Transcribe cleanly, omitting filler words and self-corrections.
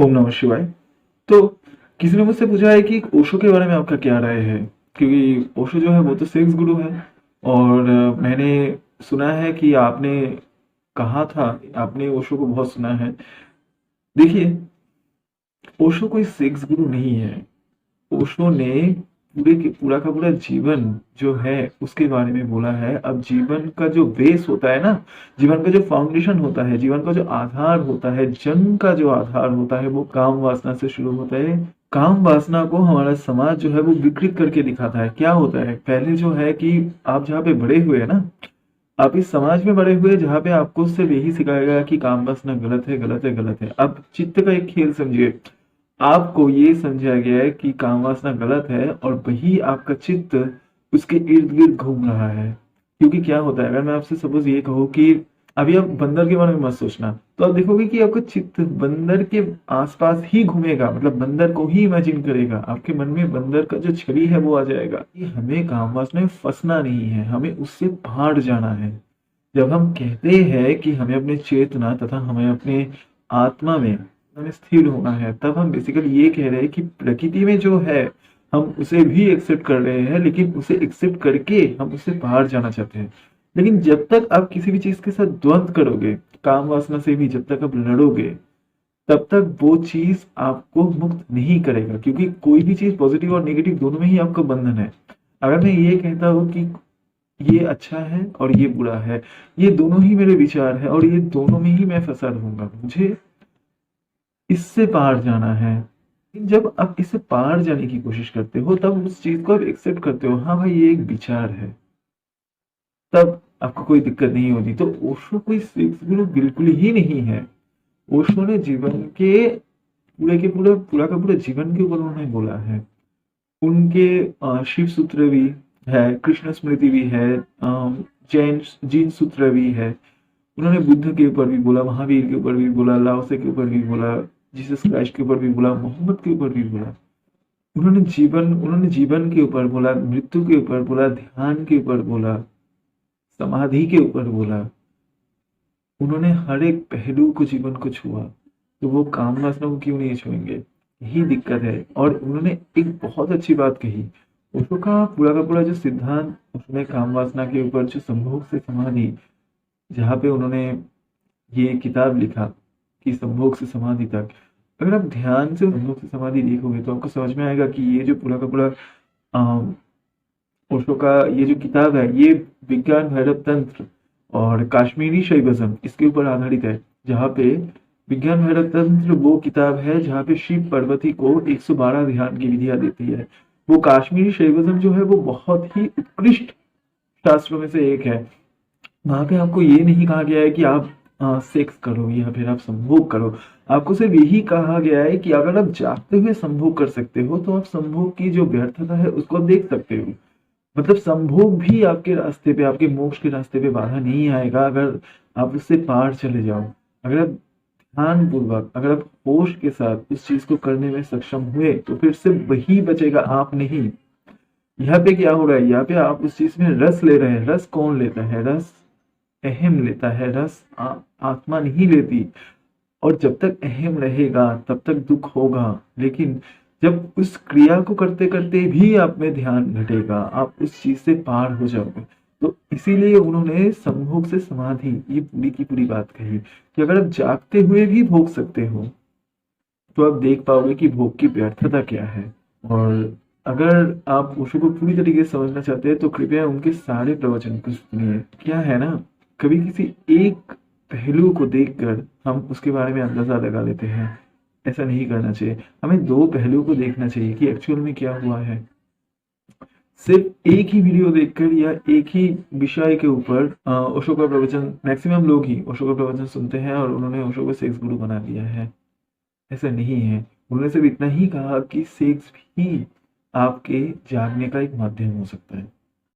ओम नमः शिवाय। तो किसी ने मुझसे पूछा है कि ओशो के बारे में आपका क्या राय है? क्योंकि ओशो जो है वो तो सेक्स गुरु है। और मैंने सुना है कि आपने कहा था, आपने ओशो को बहुत सुना है। देखिए, ओशो कोई सेक्स गुरु नहीं है। ओशो ने पूरा का पूरा जीवन जो है उसके बारे में बोला है। अब जीवन का जो बेस होता है ना, जीवन का जो फाउंडेशन होता है, जीवन का जो आधार होता है, जन्म का जो आधार होता है, वो काम वासना से शुरू होता है। काम वासना को हमारा समाज जो है वो विकृत करके दिखाता है। क्या होता है, पहले जो है कि आप जहाँ पे बड़े हुए हैं ना, आप इस समाज में बड़े हुए जहाँ पे आपको सिर्फ यही सिखाया गया कि काम वासना गलत है, गलत है, गलत है। अब चित्त का एक खेल समझिए। आपको ये समझाया गया है कि काम वासना गलत है और वही आपका चित्त उसके इर्द गिर्द घूम रहा है। क्योंकि क्या होता है, अगर मैं आपसे सपोज ये कहूँ कि अभी आप बंदर के बारे में मत सोचना, तो आप देखोगे कि आपका चित्त बंदर के आसपास ही घूमेगा, मतलब बंदर को ही इमेजिन करेगा। आपके मन में बंदर का जो छवि है वो आ जाएगा। ये हमें काम वासना में फंसना नहीं है, हमें उससे बाहर जाना है। जब हम कहते हैं कि हमें अपने चेतना तथा हमें अपने आत्मा में हमें स्थिर होना है, तब हम बेसिकली ये कह रहे हैं कि प्रकृति में जो है हम उसे भी एक्सेप्ट कर रहे हैं, लेकिन उसे एक्सेप्ट करके हम उससे बाहर जाना चाहते हैं। लेकिन जब तक आप किसी भी चीज के साथ द्वंद्व करोगे, काम वासना से भी जब तक आप लड़ोगे, तब तक वो चीज आपको मुक्त नहीं करेगा। क्योंकि कोई भी चीज पॉजिटिव और नेगेटिव दोनों में ही आपका बंधन है। अगर मैं ये कहता हूँ कि ये अच्छा है और ये बुरा है, ये दोनों ही मेरे विचार है और ये दोनों में ही मैं फंसा रहूंगा, मुझे इससे पार जाना है। लेकिन जब आप इससे पार जाने की कोशिश करते हो, तब उस चीज को आप एक्सेप्ट करते हो, हाँ भाई ये एक विचार है, तब आपको कोई दिक्कत नहीं होती। तो ओशो कोई सिक्स गुरु बिल्कुल ही नहीं है। ओशो ने जीवन के पूरा का पूरा जीवन के ऊपर उन्होंने बोला है। उनके शिव सूत्र भी है, कृष्ण स्मृति भी है, जैन जीन सूत्र भी है। उन्होंने बुद्ध के ऊपर भी बोला, महावीर के ऊपर भी बोला, लाओसे के ऊपर भी बोला, जीसस क्राइस्ट के ऊपर भी बोला, मोहम्मद के ऊपर भी बोला। उन्होंने जीवन के ऊपर बोला, मृत्यु के ऊपर बोला, ध्यान के ऊपर बोला, समाधि के ऊपर बोला। उन्होंने हर एक पहलू को जीवन को छुआ। तो वो काम वासना को क्यों नहीं छुएंगे? यही दिक्कत है। और उन्होंने एक बहुत अच्छी बात कही। ओशो का पूरा जो सिद्धांत, उसने काम वासना के ऊपर जो संभोग से समाधि, जहाँ पे उन्होंने ये किताब लिखा कि संभोग से समाधि तक, अगर आप ध्यान से संभोग से समाधि देखोगे तो आपको समझ में आएगा कि ये जो पूरा का पूरा अम, ओशो का ये जो किताब है, ये विज्ञान भैरव तंत्र और काश्मीरी शैविज्म इसके ऊपर आधारित है। जहाँ पे विज्ञान भैरव तंत्र वो किताब है जहाँ पे शिव पार्वती को 112 ध्यान की विधियां देती है। वो काश्मीरी शैविज्म जो है वो बहुत ही उत्कृष्ट शास्त्रों में से एक है। वहां पे आपको ये नहीं कहा गया है कि आप सेक्स करो या फिर आप संभोग करो। आपको सिर्फ यही कहा गया है कि अगर आप जागते हुए संभोग कर सकते हो तो आप संभोग की जो व्यर्थता है उसको आप देख सकते हो। मतलब संभोग भी आपके रास्ते पे, आपके मोक्ष के रास्ते पे बाधा नहीं आएगा अगर आप उससे पार चले जाओ। अगर आप ध्यान पूर्वक, अगर आप होश के साथ उस चीज को करने में सक्षम हुए तो फिर से वही बचेगा, आप नहीं। यहाँ पे क्या हो रहा है, यहाँ पे आप उस चीज में रस ले रहे हैं। रस कौन लेता है? रस अहम लेता है। रस आत्मा नहीं लेती। और जब तक अहम रहेगा तब तक दुख होगा। लेकिन जब उस क्रिया को करते करते भी आप में ध्यान घटेगा, आप उस चीज से पार हो जाओगे। तो इसीलिए उन्होंने संभोग से समाधि ये पूरी की पूरी बात कही कि अगर आप जागते हुए भी भोग सकते हो तो आप देख पाओगे कि भोग की व्यर्थता क्या है। और अगर आप ओशो को पूरी तरीके से समझना चाहते हैं तो कृपया उनके सारे प्रवचन को सुनिए। क्या है ना, कभी किसी एक पहलू को देखकर हम उसके बारे में अंदाजा लगा लेते हैं। ऐसा नहीं करना चाहिए। हमें दो पहलू को देखना चाहिए कि एक्चुअल में क्या हुआ है। सिर्फ एक ही वीडियो देखकर या एक ही विषय के ऊपर ओशो का प्रवचन, मैक्सिमम लोग ही ओशो का प्रवचन सुनते हैं और उन्होंने ओशो को सेक्स गुरु बना दिया है। ऐसा नहीं है। उन्होंने सिर्फ इतना ही कहा कि सेक्स भी आपके जागने का एक माध्यम हो सकता है।